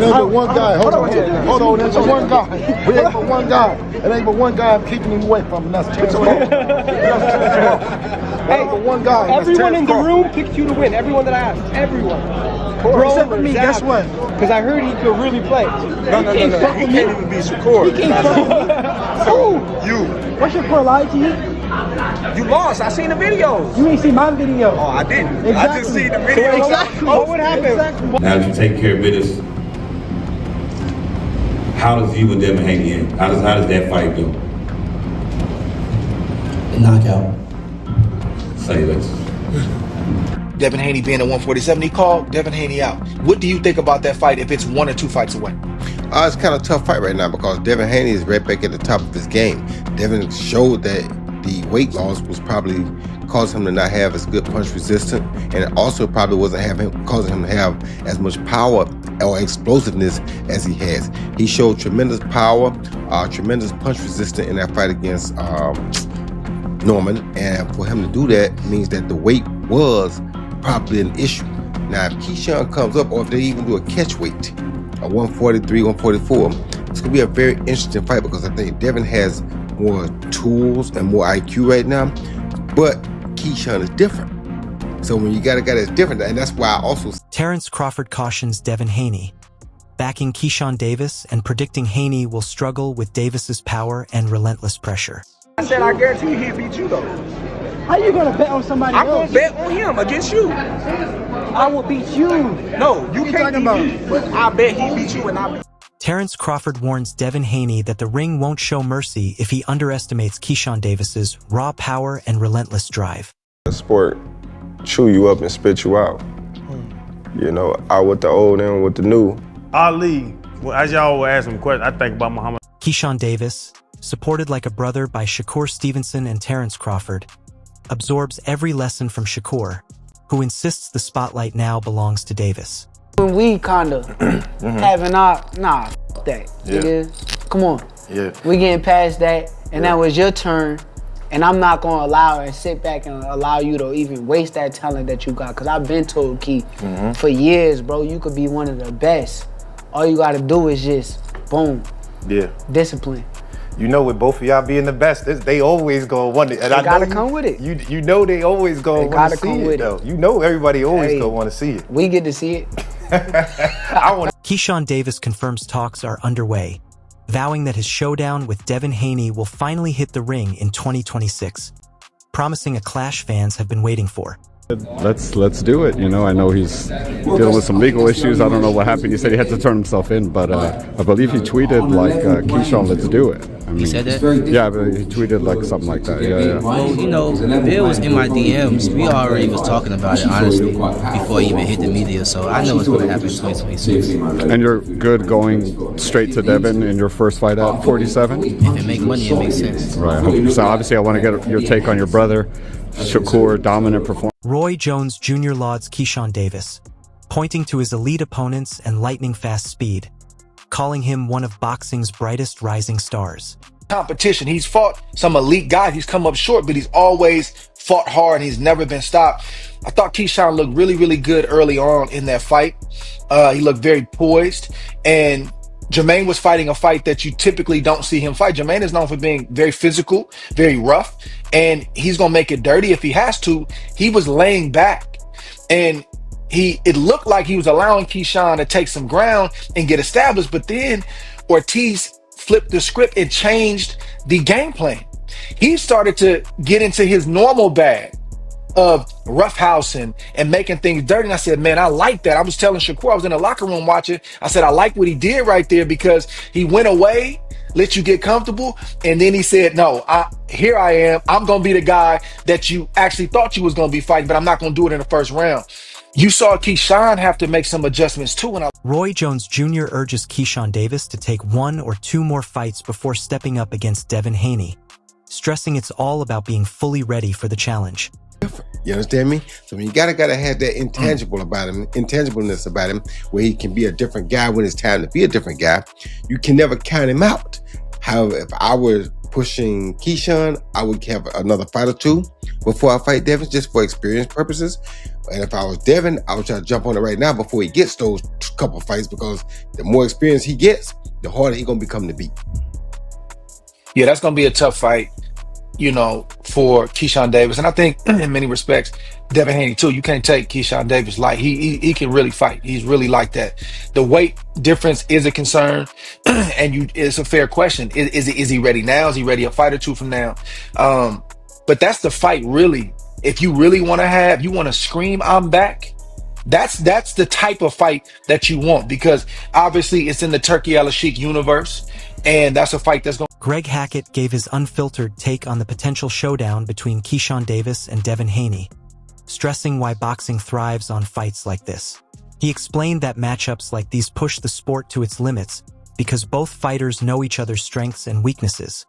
ain't but one guy. Hold on. There's but one guy. We ain't but one guy. It ain't but one guy keeping him away from him. That's Terence Crawford. Hey, but one guy. Everyone in the room picked you to win. Everyone that I asked. Everyone. Except for me. Guess what? Because I heard he could really play. No. He can't even be Shakur. He can't fuck with me. So you. What's your core lie to you? You lost. I seen the videos. You ain't seen my video. Oh, I didn't. Exactly. I just seen the video. Exactly. What would happen? Exactly. Now that you take care of business, how does you and Devin Haney end? How does that fight go? Knockout. Say that. Devin Haney being at 147, he called Devin Haney out. What do you think about that fight if it's 1 or 2 fights away? It's kind of a tough fight right now because Devin Haney is right back at the top of his game. Devin showed that the weight loss was probably causing him to not have as good punch resistance, and it also probably wasn't causing him to have as much power or explosiveness as he has. He showed tremendous power, tremendous punch resistance in that fight against Norman, and for him to do that means that the weight was probably an issue. Now, if Keyshawn comes up, or if they even do a catch weight, a 143, 144, it's gonna be a very interesting fight because I think Devin has more tools and more IQ right now, but Keyshawn is different. So when you got a guy that's different, and that's why I also... Terence Crawford cautions Devin Haney, backing Keyshawn Davis and predicting Haney will struggle with Davis's power and relentless pressure. I said I guarantee he'll beat you though. How you gonna bet on somebody I'm else? gonna bet on him against you. I will beat you. No, you can't beat me. But I bet he beat you and I beat. Terence Crawford warns Devin Haney that the ring won't show mercy if he underestimates Keyshawn Davis's raw power and relentless drive. The sport chew you up and spit you out. You know, out with the old and with the new. Ali, as y'all were asking questions, I think about Muhammad. Keyshawn Davis, supported like a brother by Shakur Stevenson and Terence Crawford, absorbs every lesson from Shakur, who insists the spotlight now belongs to Davis. When we kinda having our, f that, nigga. Come on. Yeah. We getting past that, and that was your turn, and I'm not gonna allow and sit back and allow you to even waste that talent that you got, cause I've been told, Key, for years, bro, you could be one of the best. All you gotta do is just, boom, discipline. You know, with both of y'all being the best, they always gonna want it. And I gotta come with it. You know they always gonna want to see it, though. You know everybody always gonna want to see it. We get to see it. Keyshawn Davis confirms talks are underway, vowing that his showdown with Devin Haney will finally hit the ring in 2026, promising a clash fans have been waiting for. Let's do it. You know, I know he's dealing with some legal issues. I don't know what happened. He said he had to turn himself in, but I believe he tweeted like, Keyshawn, let's do it. I mean, he said that? Yeah, but he tweeted like something like that. Yeah. Well, you know, Bill was in my DMs. We already was talking about it, honestly, before he even hit the media, so I know it's going to happen in 2026. And you're good going straight to Devin in your first fight at 47? If it makes money, it makes sense. Right. So obviously I want to get your take on your brother, Shakur, dominant performance. Roy Jones Jr. lauds Keyshawn Davis, pointing to his elite opponents and lightning-fast speed, calling him one of boxing's brightest rising stars. Competition. He's fought some elite guys. He's come up short, but he's always fought hard. He's never been stopped. I thought Keyshawn looked really, really good early on in that fight. He looked very poised, and Jermaine was fighting a fight that you typically don't see him fight. Jermaine is known for being very physical, very rough, and he's going to make it dirty if he has to. He was laying back, and it looked like he was allowing Keyshawn to take some ground and get established, but then Ortiz flipped the script and changed the game plan. He started to get into his normal bag of roughhousing and making things dirty. And I said, man, I like that. I was telling Shakur, I was in the locker room watching. I said, I like what he did right there, because he went away, let you get comfortable, and then he said, no, here I am. I'm going to be the guy that you actually thought you was going to be fighting, but I'm not going to do it in the first round. You saw Keyshawn have to make some adjustments too. Roy Jones Jr. urges Keyshawn Davis to take 1 or 2 more fights before stepping up against Devin Haney, stressing it's all about being fully ready for the challenge. You understand me? So when you gotta have that intangibleness about him, where he can be a different guy when it's time to be a different guy, you can never count him out. However, if I were pushing Keyshawn, I would have another fight or 2 before I fight Devin, just for experience purposes. And if I was Devin, I would try to jump on it right now before he gets those couple fights, because the more experience he gets, the harder he's gonna become to beat. Yeah, that's gonna be a tough fight, for Keyshawn Davis. And I think in many respects, Devin Haney too. You can't take Keyshawn Davis light. He can really fight. He's really like that. The weight difference is a concern, and it's a fair question. Is he ready now? Is he ready a fight or two from now? But that's the fight, really. If you really want to scream, I'm back. That's the type of fight that you want, because obviously it's in the Turkey Al-Sheikh universe, and that's a fight that's going. Greg Hackett gave his unfiltered take on the potential showdown between Keyshawn Davis and Devin Haney, stressing why boxing thrives on fights like this. He explained that matchups like these push the sport to its limits because both fighters know each other's strengths and weaknesses,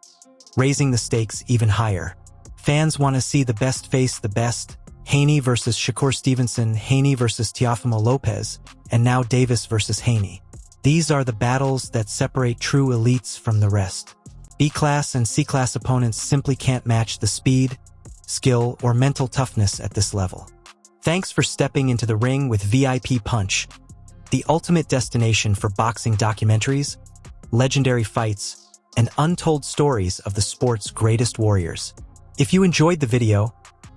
raising the stakes even higher. Fans want to see the best face the best. Haney versus Shakur Stevenson, Haney versus Teofimo Lopez, and now Davis versus Haney. These are the battles that separate true elites from the rest. B-class and C-class opponents simply can't match the speed, skill, or mental toughness at this level. Thanks for stepping into the ring with VIP Punch, the ultimate destination for boxing documentaries, legendary fights, and untold stories of the sport's greatest warriors. If you enjoyed the video,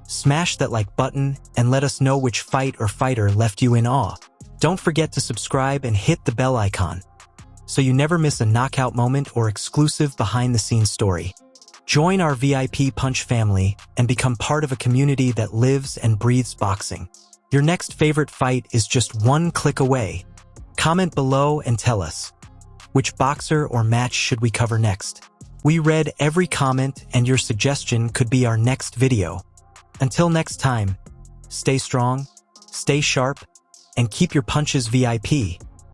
smash that like button and let us know which fight or fighter left you in awe. Don't forget to subscribe and hit the bell icon so you never miss a knockout moment or exclusive behind-the-scenes story. Join our VIP Punch family and become part of a community that lives and breathes boxing. Your next favorite fight is just one click away. Comment below and tell us, which boxer or match should we cover next? We read every comment, and your suggestion could be our next video. Until next time, stay strong, stay sharp, and keep your punches VIP.